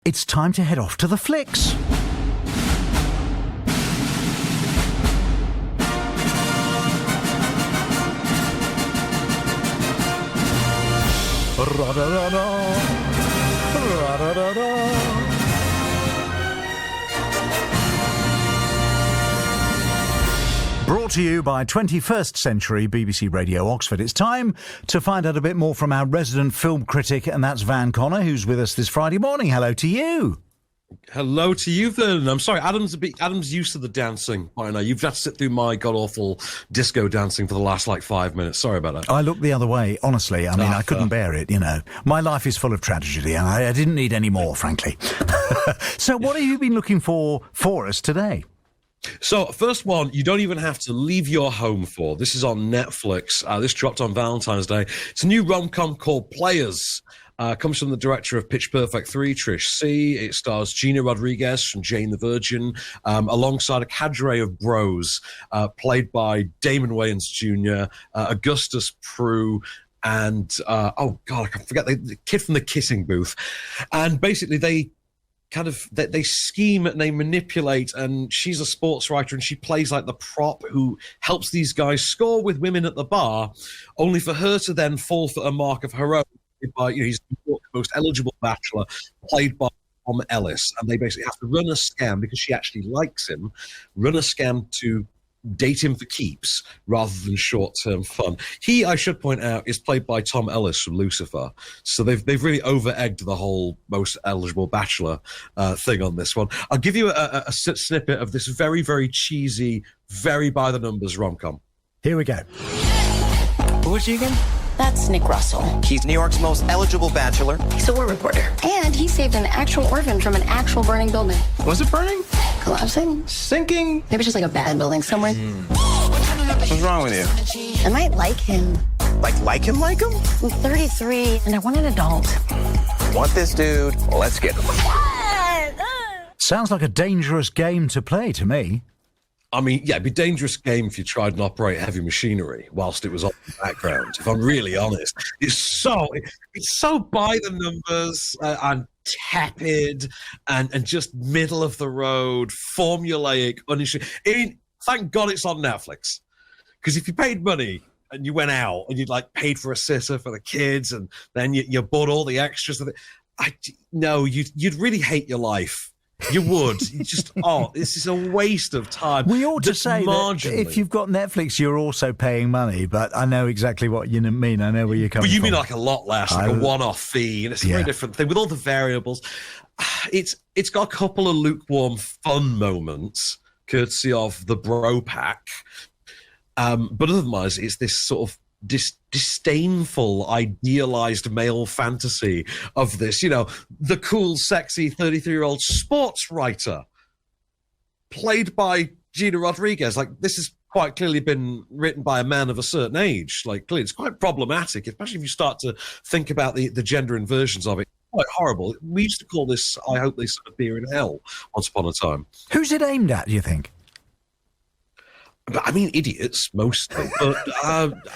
It's time to head off to the flicks. Brought to you by 21st Century BBC Radio Oxford. It's time to find out a bit more from our resident film critic, and that's Van Connor, who's with us this Friday morning. Hello to you. Hello to you, Vernon. I'm sorry, Adam's used to the dancing by now. You've had to sit through my god-awful disco dancing for the last, 5 minutes. Sorry about that. I looked the other way, honestly. I mean, I couldn't bear it, My life is full of tragedy, and I didn't need any more, frankly. So what have you been looking for us today? So, first one, you don't even have to leave your home for. This is on Netflix. This dropped on Valentine's Day. It's a new rom-com called Players. Comes from the director of Pitch Perfect 3, Trish C. It stars Gina Rodriguez from Jane the Virgin, alongside a cadre of bros, played by Damon Wayans Jr., Augustus Prue, and, I can forget, the kid from the Kissing Booth. And basically they scheme and they manipulate, and she's a sports writer and she plays like the prop who helps these guys score with women at the bar, only for her to then fall for a mark of her own by, he's the most eligible bachelor, played by Tom Ellis, and they basically have to run a scam because she actually likes him, run a scam to date him for keeps rather than short-term fun. He, I should point out, is played by Tom Ellis from Lucifer. So they've really over-egged the whole most eligible bachelor thing on this one. I'll give you a snippet of this very, very cheesy, very by-the-numbers rom-com. Here we go. Who is she again? That's Nick Russell. He's New York's most eligible bachelor. He's a war reporter. And he saved an actual orphan from an actual burning building. Was it burning? Collapsing? Sinking? Maybe just like a bad building somewhere. What's wrong with you? I might like him. Like him? I'm 33 and I want an adult. Want this dude? Let's get him. Sounds like a dangerous game to play to me. I mean, yeah, it'd be a dangerous game if you tried and operate heavy machinery whilst it was on the background, if I'm really honest. It's so by the numbers and tepid and just middle of the road, formulaic, uninteresting. I mean, thank God it's on Netflix. Because if you paid money and you went out and you'd paid for a sitter for the kids and then you bought all the extras of it, you'd really hate your life. You would. You just, this is a waste of time. We ought to say that if you've got Netflix, you're also paying money, but I know exactly what you mean. I know where you're coming from. But you mean a lot less, a one-off fee, and it's a very different thing with all the variables. It's got a couple of lukewarm fun moments, courtesy of the bro pack. But otherwise, it's this sort of disdainful, idealized male fantasy of this, the cool, sexy 33-year-old sports writer played by Gina Rodriguez. This has quite clearly been written by a man of a certain age. Clearly, it's quite problematic, especially if you start to think about the gender inversions of it. Quite horrible. We used to call this, I hope they serve beer in hell, once upon a time. Who's it aimed at, do you think? I mean, idiots, mostly. But,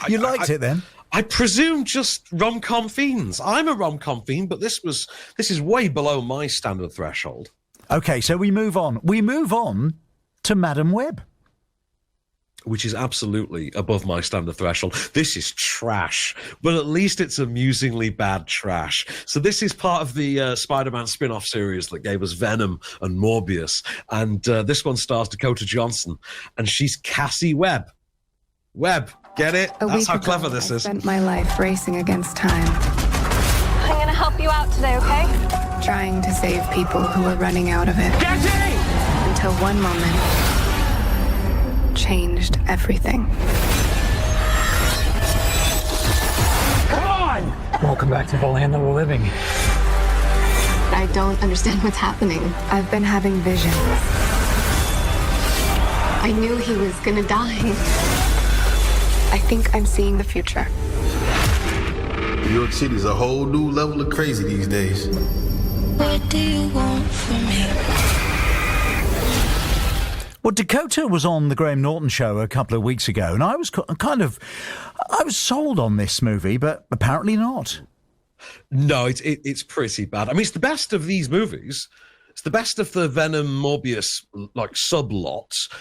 you liked it, then? I presume just rom-com fiends. I'm a rom-com fiend, but this is way below my standard threshold. Okay, so we move on. We move on to Madam Web. Which is absolutely above my standard threshold. This is trash, but at least it's amusingly bad trash. So this is part of the Spider-Man spin-off series that gave us Venom and Morbius. And this one stars Dakota Johnson, and she's Cassie Webb. Webb, get it? That's how clever this is. I spent my life racing against time. I'm going to help you out today, okay? Trying to save people who are running out of it. Jesse! Until one moment changed everything. Come on! Welcome back to the land of the living. I don't understand what's happening. I've been having visions. I knew he was gonna die. I think I'm seeing the future. New York City's a whole new level of crazy these days. What do you want from me? Well, Dakota was on the Graham Norton show a couple of weeks ago, and I was I was sold on this movie, but apparently not. No, it's pretty bad. I mean, it's the best of these movies. It's the best of the Venom Morbius like sublots,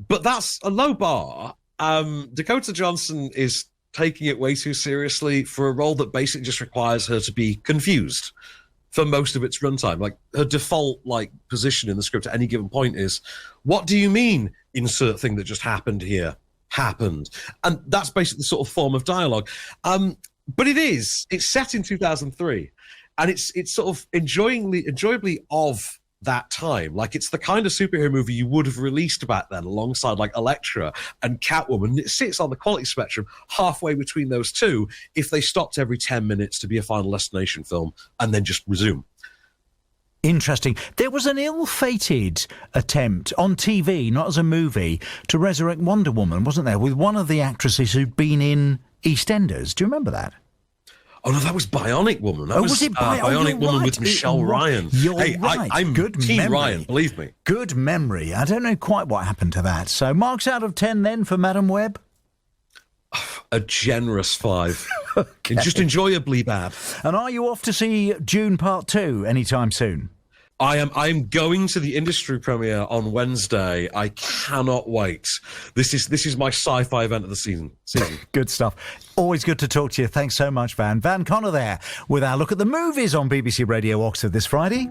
but that's a low bar. Dakota Johnson is taking it way too seriously for a role that basically just requires her to be confused for most of its runtime. Like, her default position in the script at any given point is, what do you mean insert thing that just happened here happened? And that's basically the sort of form of dialogue. But it's set in 2003, and it's sort of enjoyably of that time. Like, it's the kind of superhero movie you would have released back then alongside like Elektra and Catwoman. It sits on the quality spectrum halfway between those two if they stopped every 10 minutes to be a Final Destination film and then just resume. Interesting. There was an ill-fated attempt on TV, not as a movie, to resurrect Wonder Woman, wasn't there, with one of the actresses who'd been in EastEnders. Do you remember that? Oh, no, that was Bionic Woman. That was it Bionic Woman with Michelle Ryan. You're right. I'm Good Team memory. Ryan, believe me. Good memory. I don't know quite what happened to that. So marks out of 10 then for Madam Web? A generous 5. Okay. Just enjoyably bad. And are you off to see June Part 2 anytime soon? I am going to the industry premiere on Wednesday. I cannot wait. This is my sci-fi event of the season. Good stuff. Always good to talk to you. Thanks so much, Van. Van Connor there with our look at the movies on BBC Radio Oxford this Friday.